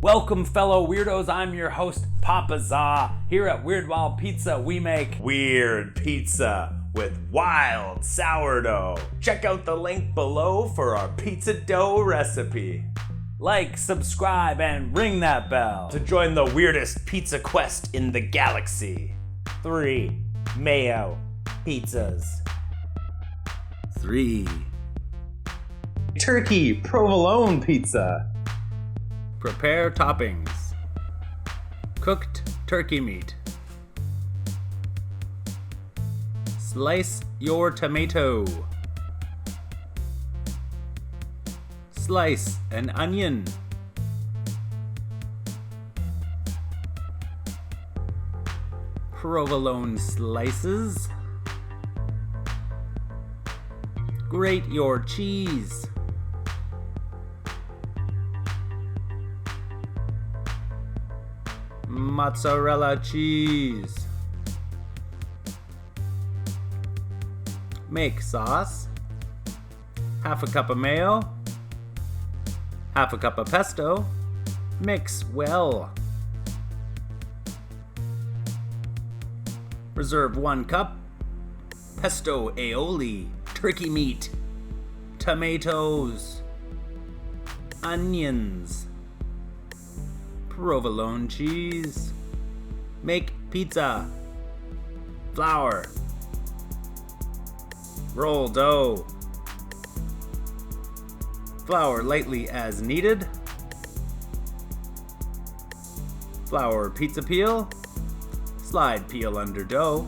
Welcome, fellow weirdos. I'm your host, Papa Za. Here at Weird Wild Pizza, we make weird pizza with wild sourdough. Check out the link below for our pizza dough recipe. Like, subscribe, and ring that bell to join the weirdest pizza quest in the galaxy. 3 Mayo pizzas. 3 Turkey Provolone Pizza. Prepare toppings. Cooked turkey meat. Slice your tomato. Slice an onion. Provolone slices. Grate your cheese. Mozzarella cheese. Make sauce. Half a cup of mayo. Half a cup of pesto. Mix well. Reserve 1 cup. Pesto Aioli. Turkey meat. Tomatoes. Onions. Provolone cheese. Make pizza. Flour. Roll dough. Flour lightly as needed. Flour pizza peel. Slide peel under dough.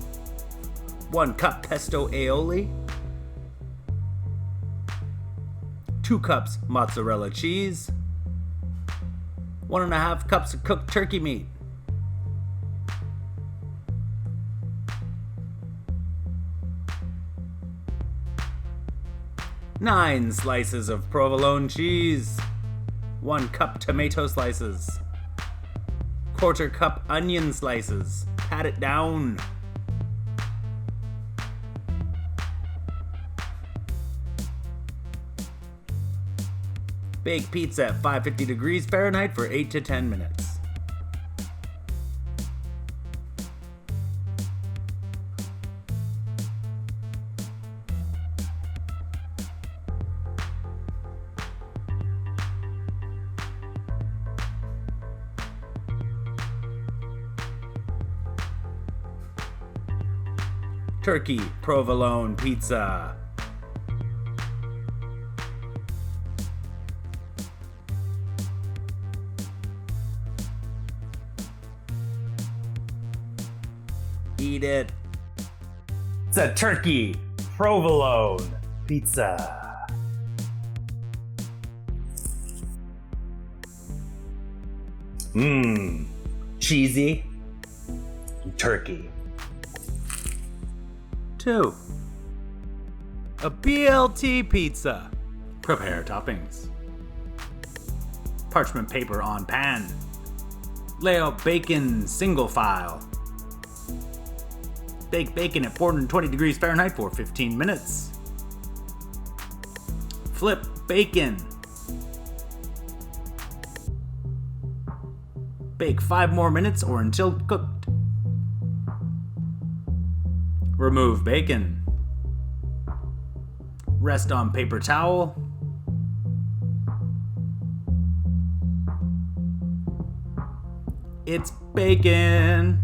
1 cup pesto aioli. 2 cups mozzarella cheese. 1.5 cups of cooked turkey meat. Nine slices of provolone cheese. 1 cup tomato slices. 1/4 cup onion slices. Pat it down. Bake pizza at 550 degrees Fahrenheit for 8 to 10 minutes. Turkey Provolone Pizza. Eat it. It's a turkey provolone pizza. Cheesy and turkey. 2 A B.L.T pizza. Prepare toppings. Parchment paper on pan. Lay out bacon single file. Bake bacon at 420 degrees Fahrenheit for 15 minutes. Flip bacon. Bake 5 more minutes or until cooked. Remove bacon. Rest on paper towel. It's bacon.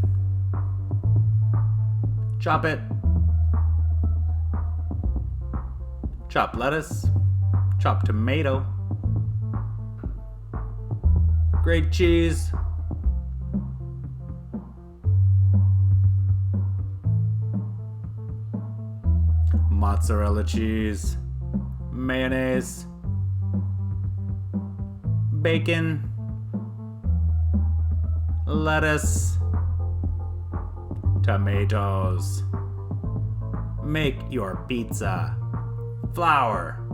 Chop it. Chop lettuce. Chop tomato. Grate cheese. Mozzarella cheese. Mayonnaise. Bacon. Lettuce. Tomatoes. Make your pizza. Flour.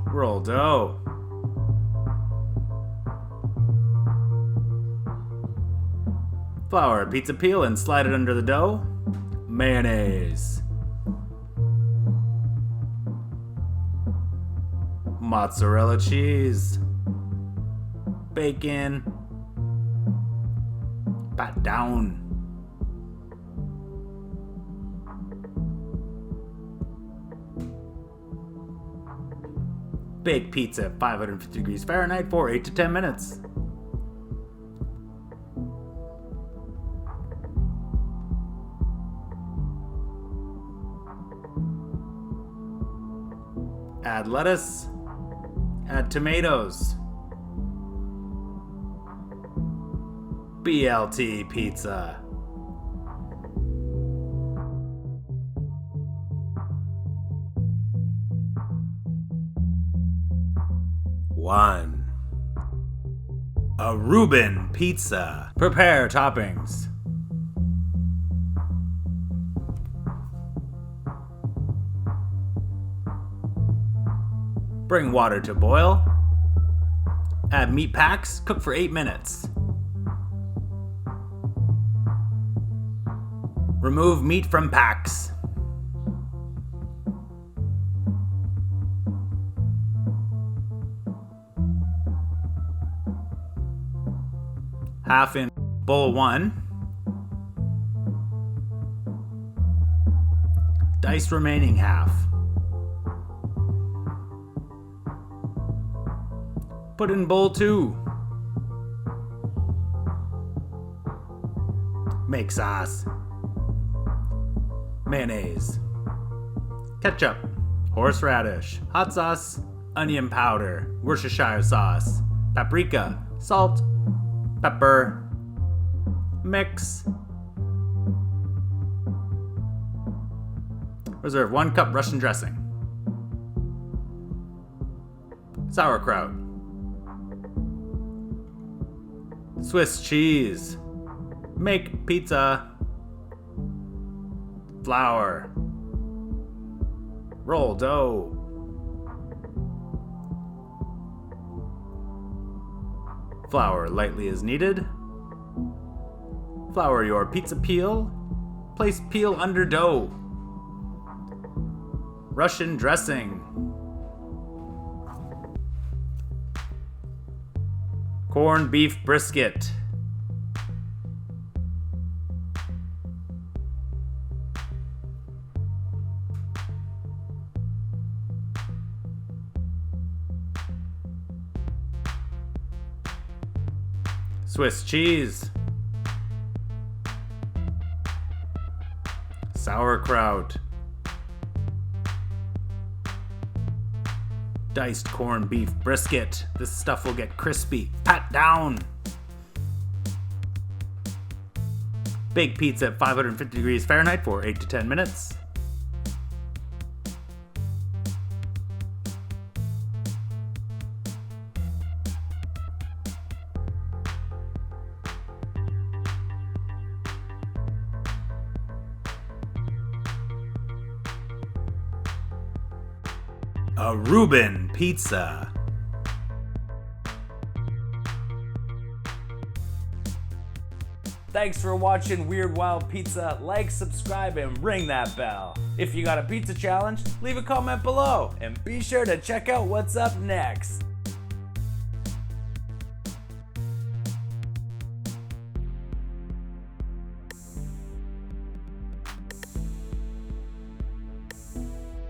Roll dough. Flour a pizza peel and slide it under the dough. Mayonnaise. Mozzarella cheese. bacon. Pat down. Bake pizza at 550 degrees Fahrenheit for 8 to 10 minutes. Add lettuce. Add tomatoes. B.L.T. pizza. One. A RUEBEN pizza. Prepare toppings. Bring water to boil. Add meat packs, cook for 8 minutes. Remove meat from packs. Half in bowl 1. Dice remaining half. Put in bowl 2. Make sauce. Mayonnaise. Ketchup. Horseradish. Hot sauce. Onion powder. Worcestershire sauce. Paprika. Salt. Pepper. Mix. Reserve 1 cup Russian dressing. Sauerkraut. Swiss cheese. Make pizza. Flour. Roll dough. Flour lightly as needed. Flour your pizza peel. Place peel under dough. Russian dressing. Corned beef brisket. Swiss cheese. Sauerkraut. Diced corned beef brisket. This stuff will get crispy. Pat down. Bake pizza at 550 degrees Fahrenheit for 8 to 10 minutes. A RUEBEN pizza. Thanks for watching Weird Wild Pizza. Like, subscribe, and ring that bell. If you got a pizza challenge, leave a comment below. And be sure to check out what's up next.